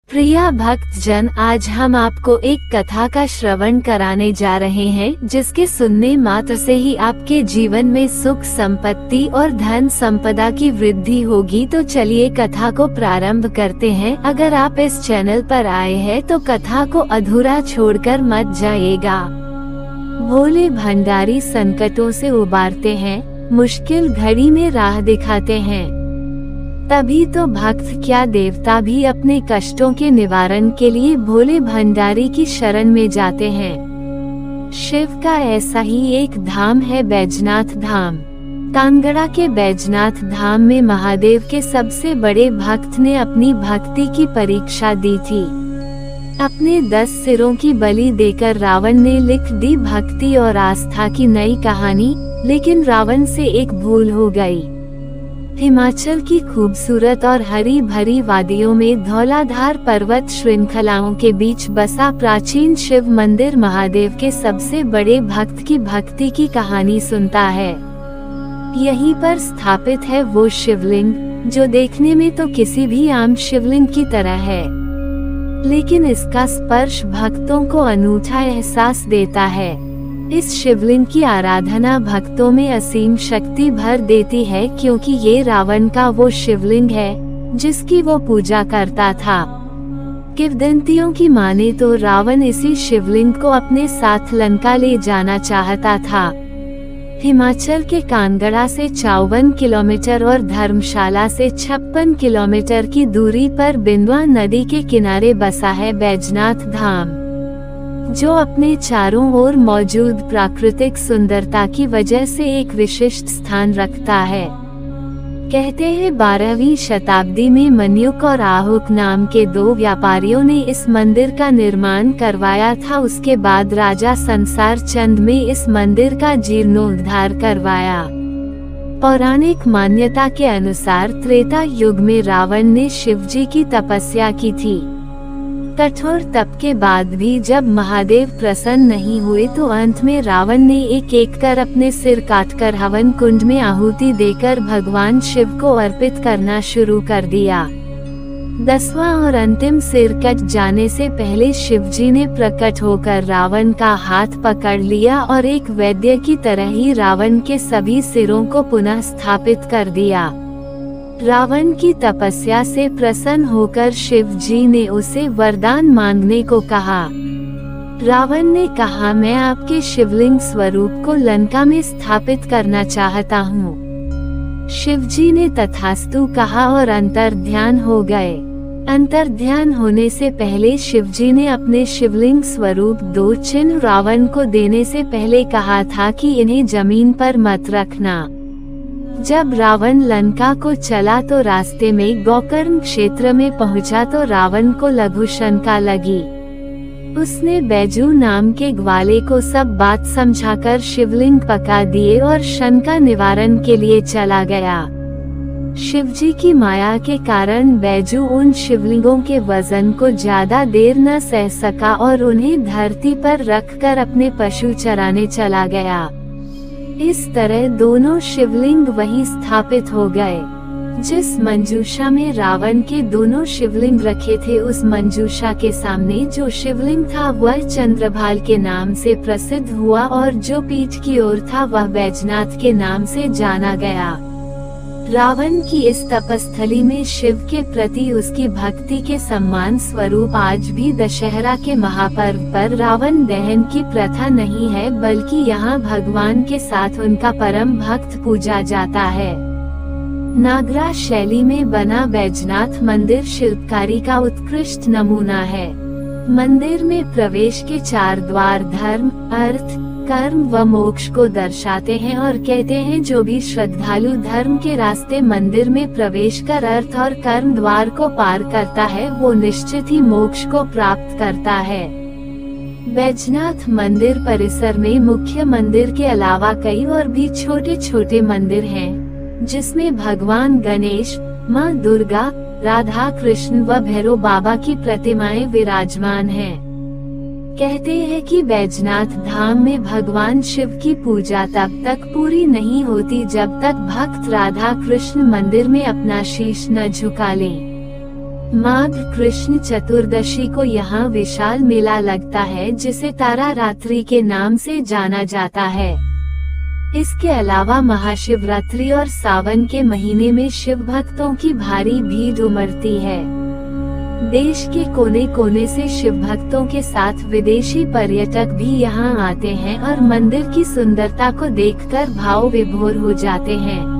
प्रिया भक्त जन, आज हम आपको एक कथा का श्रवण कराने जा रहे हैं, जिसके सुनने मात्र से ही आपके जीवन में सुख संपत्ति और धन संपदा की वृद्धि होगी। तो चलिए कथा को प्रारंभ करते हैं। अगर आप इस चैनल पर आए हैं तो कथा को अधूरा छोड़कर मत जाइएगा। भोले भंडारी संकटों से उबारते हैं, मुश्किल घड़ी में राह दिखाते हैं। तभी तो भक्त क्या देवता भी अपने कष्टों के निवारण के लिए भोले भंडारी की शरण में जाते हैं। शिव का ऐसा ही एक धाम है बैजनाथ धाम। कांगड़ा के बैजनाथ धाम में महादेव के सबसे बड़े भक्त ने अपनी भक्ति की परीक्षा दी थी। अपने 10 सिरों की बलि देकर रावण ने लिख दी भक्ति और आस्था की नई कहानी। लेकिन रावण से एक भूल हो गई। हिमाचल की खूबसूरत और हरी भरी वादियों में धौलाधार पर्वत श्रृंखलाओं के बीच बसा प्राचीन शिव मंदिर महादेव के सबसे बड़े भक्त की भक्ति की कहानी सुनता है। यहीं पर स्थापित है वो शिवलिंग, जो देखने में तो किसी भी आम शिवलिंग की तरह है, लेकिन इसका स्पर्श भक्तों को अनूठा एहसास देता है। इस शिवलिंग की आराधना भक्तों में असीम शक्ति भर देती है, क्योंकि ये रावण का वो शिवलिंग है जिसकी वो पूजा करता था। किंवदंतियों की माने तो रावण इसी शिवलिंग को अपने साथ लंका ले जाना चाहता था। हिमाचल के कांगड़ा से 54 किलोमीटर और धर्मशाला से 56 किलोमीटर की दूरी पर बिंदवा नदी के किनारे बसा है बैजनाथ धाम, जो अपने चारों ओर मौजूद प्राकृतिक सुंदरता की वजह से एक विशिष्ट स्थान रखता है। कहते हैं 12वीं शताब्दी में मन्युक और आहुक नाम के 2 व्यापारियों ने इस मंदिर का निर्माण करवाया था। उसके बाद राजा संसार चंद में इस मंदिर का जीर्णोद्धार करवाया। पौराणिक मान्यता के अनुसार त्रेता युग में रावण ने शिवजी की तपस्या की थी। कठोर तप के बाद भी जब महादेव प्रसन्न नहीं हुए तो अंत में रावण ने एक एक कर अपने सिर काटकर हवन कुंड में आहुति देकर भगवान शिव को अर्पित करना शुरू कर दिया। 10वां और अंतिम सिर कट जाने से पहले शिवजी ने प्रकट होकर रावण का हाथ पकड़ लिया और एक वैद्य की तरह ही रावण के सभी सिरों को पुनः स्थापित कर दिया। रावण की तपस्या से प्रसन्न होकर शिव जी ने उसे वरदान मांगने को कहा। रावण ने कहा, मैं आपके शिवलिंग स्वरूप को लंका में स्थापित करना चाहता हूँ। शिव जी ने तथास्तु कहा और अंतर्ध्यान हो गए। अंतर्ध्यान होने से पहले शिव जी ने अपने शिवलिंग स्वरूप 2 चिन्ह रावण को देने से पहले कहा था कि इन्हें जमीन पर मत रखना। जब रावण लंका को चला तो रास्ते में गोकर्ण क्षेत्र में पहुंचा तो रावण को लघु शंका लगी। उसने बैजू नाम के ग्वाले को सब बात समझाकर शिवलिंग पका दिए और शंका निवारण के लिए चला गया। शिवजी की माया के कारण बैजू उन शिवलिंगों के वजन को ज्यादा देर न सह सका और उन्हें धरती पर रखकर अपने पशु चराने चला गया। इस तरह दोनों शिवलिंग वहीं स्थापित हो गए। जिस मंजूषा में रावण के दोनों शिवलिंग रखे थे, उस मंजूषा के सामने जो शिवलिंग था वह चंद्रभाल के नाम से प्रसिद्ध हुआ और जो पीठ की ओर था वह बैजनाथ के नाम से जाना गया। रावण की इस तपस्थली में शिव के प्रति उसकी भक्ति के सम्मान स्वरूप आज भी दशहरा के महापर्व पर रावण दहन की प्रथा नहीं है, बल्कि यहाँ भगवान के साथ उनका परम भक्त पूजा जाता है। नागरा शैली में बना बैजनाथ मंदिर शिल्पकारी का उत्कृष्ट नमूना है। मंदिर में प्रवेश के 4 द्वार धर्म, अर्थ, कर्म व मोक्ष को दर्शाते हैं और कहते हैं जो भी श्रद्धालु धर्म के रास्ते मंदिर में प्रवेश कर अर्थ और कर्म द्वार को पार करता है वो निश्चित ही मोक्ष को प्राप्त करता है। बैजनाथ मंदिर परिसर में मुख्य मंदिर के अलावा कई और भी छोटे छोटे मंदिर हैं, जिसमें भगवान गणेश, माँ दुर्गा, राधा कृष्ण व भैरव बाबा की प्रतिमाएं विराजमान हैं। कहते हैं कि बैजनाथ धाम में भगवान शिव की पूजा तब तक पूरी नहीं होती जब तक भक्त राधा कृष्ण मंदिर में अपना शीश न झुका लें। माघ कृष्ण चतुर्दशी को यहाँ विशाल मेला लगता है जिसे तारा रात्रि के नाम से जाना जाता है। इसके अलावा महाशिवरात्रि और सावन के महीने में शिव भक्तों की भारी भीड़ उमड़ती है। देश के कोने कोने से शिव भक्तों के साथ विदेशी पर्यटक भी यहाँ आते हैं और मंदिर की सुंदरता को देखकर भाव विभोर हो जाते हैं।